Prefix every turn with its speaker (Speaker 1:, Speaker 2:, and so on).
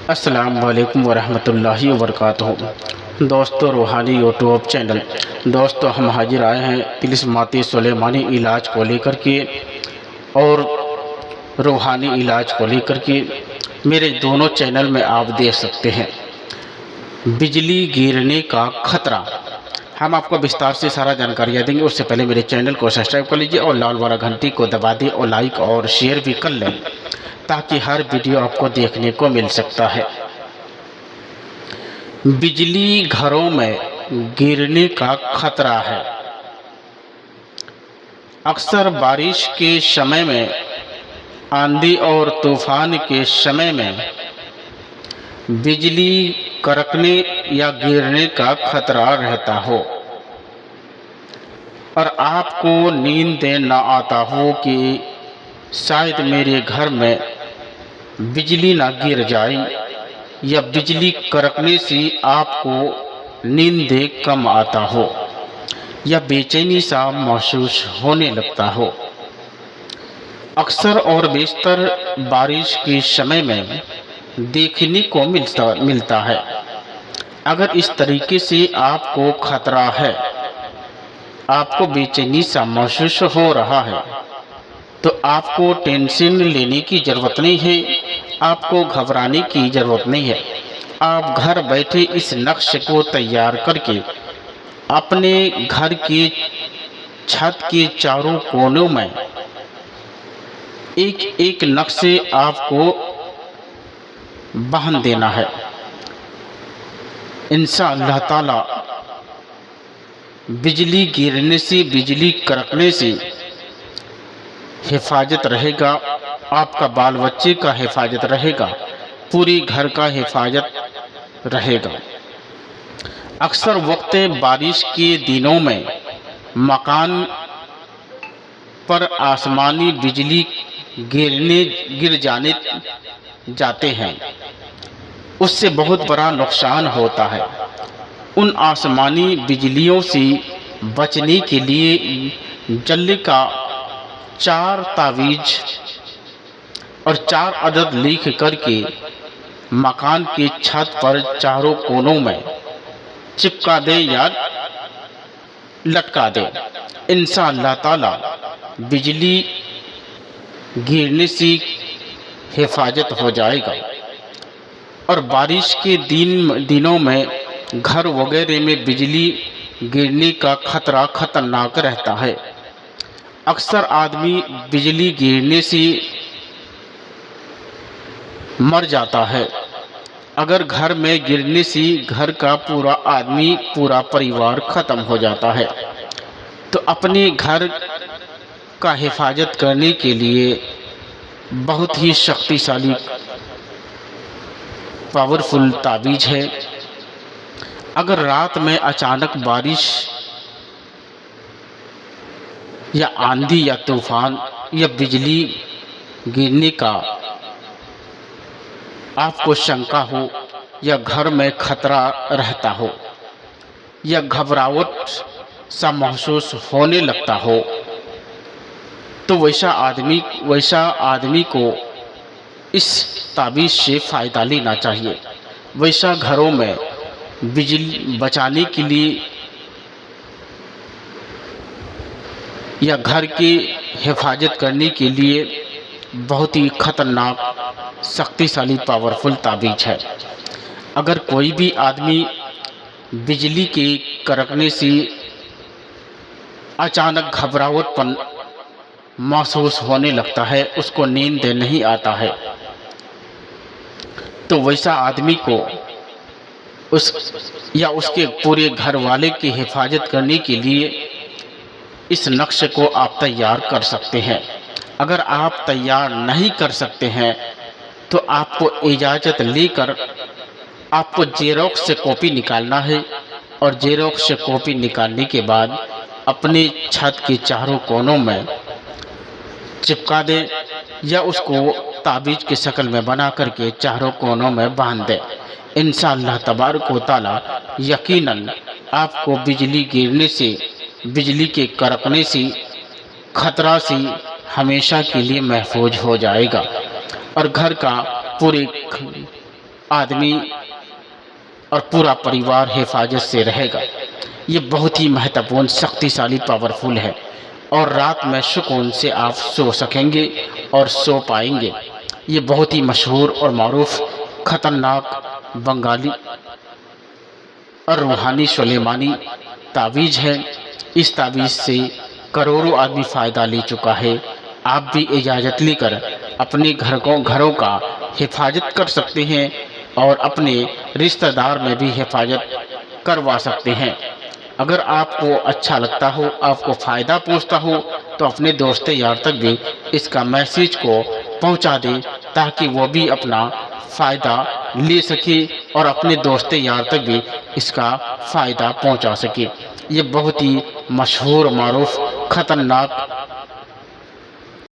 Speaker 1: السلام علیکم ورحمۃ اللہ وبرکاتہ۔ دوستو روحانی یوٹیوب چینل دوستو ہم حاضر آئے ہیں طلسماتی سلیمانی علاج کو لے کر کے اور روحانی علاج کو لے کر کے۔ میرے دونوں چینل میں آپ دیکھ سکتے ہیں بجلی گرنے کا خطرہ۔ ہم آپ کو بستار سے سارا جانکاریاں دیں گے، اس سے پہلے میرے چینل کو سبسکرائب کر لیجئے اور لال والا گھنٹی کو دبا دیں اور لائک اور شیئر بھی کر لیں تاکہ ہر ویڈیو آپ کو دیکھنے کو مل سکتا ہے۔ بجلی گھروں میں گرنے کا خطرہ ہے۔ اکثر بارش کے سمے میں، آندھی اور طوفان کے سمے میں بجلی کڑکنے یا گرنے کا خطرہ رہتا ہو اور آپ کو نیند نہ آتا ہو کہ شاید میرے گھر میں بجلی نہ گر جائے، یا بجلی کڑکنے سے آپ کو نیند کم آتا ہو یا بے چینی سا محسوس ہونے لگتا ہو۔ اکثر اور بیشتر بارش کے سمے میں دیکھنے کو ملتا ہے۔ اگر اس طریقے سے آپ کو خطرہ ہے، آپ کو بے چینی سا محسوس ہو رہا ہے، تو آپ کو ٹینشن لینے کی ضرورت نہیں ہے، آپ کو گھبرانے کی ضرورت نہیں ہے۔ آپ گھر بیٹھے اس نقشے کو تیار کر کے اپنے گھر کی چھت کے چاروں کونوں میں ایک ایک نقشے آپ کو باندھ دینا ہے۔ انشاءاللہ تعالی بجلی گرنے سے، بجلی کڑکنے سے حفاظت رہے گا، آپ کا بال بچے کا حفاظت رہے گا، پوری گھر کا حفاظت رہے گا۔ اکثر وقت بارش کے دنوں میں مکان پر آسمانی بجلی گر جاتے ہیں، اس سے بہت بڑا نقصان ہوتا ہے۔ ان آسمانی بجلیوں سے بچنے کے لیے جلنے کا 4 تعویذ اور 4 عدد لکھ کر کے مکان کی چھت پر چاروں کونوں میں چپکا دے یا لٹکا دے۔ انشاءاللہ تعالی بجلی گرنے سے حفاظت ہو جائے گا۔ اور بارش کے دنوں میں گھر وغیرہ میں بجلی گرنے کا خطرہ خطرناک رہتا ہے۔ اکثر آدمی بجلی گرنے سے مر جاتا ہے۔ اگر گھر میں گرنے سے گھر کا پورا آدمی، پورا پریوار ختم ہو جاتا ہے، تو اپنے گھر کا حفاظت کرنے کے لیے بہت ہی شکتیشالی پاورفل تعویذ ہے۔ اگر رات میں اچانک بارش یا آندھی یا طوفان یا بجلی گرنے کا آپ کو شنکا ہو، یا گھر میں خطرہ رہتا ہو، یا گھبراہٹ سا محسوس ہونے لگتا ہو، تو ویسا آدمی کو اس تعویذ سے فائدہ لینا چاہیے۔ ویسا گھروں میں بجلی بچانے کے لیے یا گھر کی حفاظت کرنے کے لیے بہت ہی خطرناک شکتیشالی پاورفل تعویذ ہے۔ اگر کوئی بھی آدمی بجلی کے کڑکنے سے اچانک گھبراہٹ پن محسوس ہونے لگتا ہے، اس کو نیند نہیں آتا ہے، تو ویسا آدمی کو اس کے پورے گھر والے کی حفاظت کرنے کے لیے اس نقشے کو آپ تیار کر سکتے ہیں۔ اگر آپ تیار نہیں کر سکتے ہیں تو آپ کو اجازت لے کر آپ کو زیروکس سے کاپی نکالنا ہے، اور زیروکس سے کاپی نکالنے کے بعد اپنے چھت کے چاروں کونوں میں چپکا دیں، یا اس کو تعویذ کی شکل میں بنا کر کے چاروں کونوں میں باندھ دیں۔ انشاءاللہ تبارک و تعالی یقیناً آپ کو بجلی گرنے سے، بجلی کے کڑکنے سے، خطرہ سے ہمیشہ کے لیے محفوظ ہو جائے گا، اور گھر کا پورے آدمی اور پورا پریوار حفاظت سے رہے گا۔ یہ بہت ہی مہتوپورن، شکتیشالی، پاورفل ہے، اور رات میں سکون سے آپ سو سکیں گے اور سو پائیں گے۔ یہ بہت ہی مشہور اور معروف خطرناک بنگالی اور روحانی سلیمانی تعویذ ہے۔ اس تعویذ سے کروڑوں آدمی فائدہ لے چکا ہے۔ آپ بھی اجازت لے کر اپنے گھروں کا حفاظت کر سکتے ہیں اور اپنے رشتہ دار میں بھی حفاظت کروا سکتے ہیں۔ اگر آپ کو اچھا لگتا ہو، آپ کو فائدہ پہنچتا ہو، تو اپنے دوست یار تک بھی اس کا میسیج کو پہنچا دیں تاکہ وہ بھی اپنا فائدہ لے سکے اور اپنے دوست یار تک بھی اس کا فائدہ پہنچا سکے۔ یہ بہت ہی مشہور، معروف، خطرناک